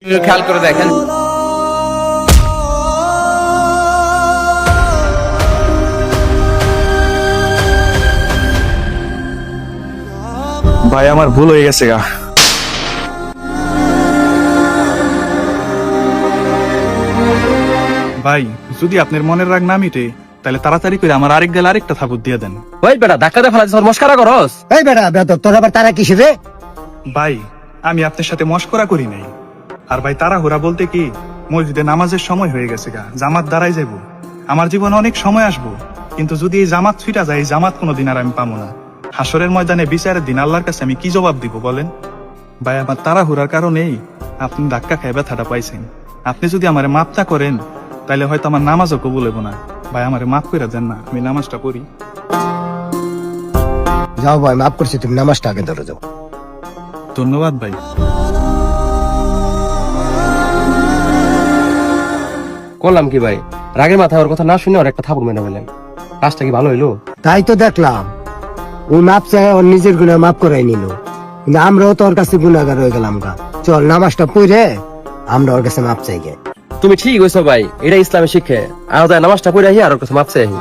খেয়াল করে দেখেন। ভাই আমার ভুল হয়ে গেছে গা। ভাই যদি আপনার মনের রাগ না মিটে তাহলে তাড়াতাড়ি করে আমার আরেক গেলে আরেকটা থাপুর দিয়ে দেন। ওই বেটা ধাক্কা দিয়ে ফেলাছিস, মস্কারা করস? এই বেটা বেদব, তোর আবার তারা কিসে রে? ভাই আমি আপনার সাথে মস্করা করি নাই। আর ভাই তাড়াহুড়া বলতে কি, মসজিদে নামাজের সময় হয়ে গেছে গা, জামাত দাঁড়াই যাবো। আমার জীবনে অনেক সময় আসবো, কিন্তু যদি এই জামাত ছুটা যায়, এই জামাত কোনোদিন আর আমি পাবো না। হাসরের ময়দানে বিচারের দিন আল্লাহর কাছে আমি কি জবাব দিব বলেন? ভাই আমার তাড়াহুড়ার কারণেই আপনি ধাক্কা খেয়ে ব্যথাটা পাইছেন। আপনি যদি আমারে মাফ না করেন তাহলে হয়তো আমার নামাজও কবুল হইব না। ভাই আমারে মাফ করে দেন না, আমি নামাজটা পড়ি। যাও ভাই, মাফ করছি, তুমি নামাজটা আগে ধরে যাও। ধন্যবাদ ভাই। করলাম কি ভাই, রাগের মাথায় ওর কথা না শুনে ওর একটা থাপুর মেনে ফেলেন। কাজটা কি ভালো হইলো? তাই তো দেখলাম, ওই মাপ চাই ওর নিজের গুণা মাফ করাই নিল, কিন্তু আমরাও তো ওর কাছে গুণাগার হয়ে গেলাম গা। চল নামাজটা পড়ে আমরা ওর কাছে মাপ চাই গে। তুমি ঠিক হইছো ভাই, এটা ইসলামের শিক্ষা। আর নামাজটা পড়ে আহি আর ওর কাছে মাপ চাই আহি।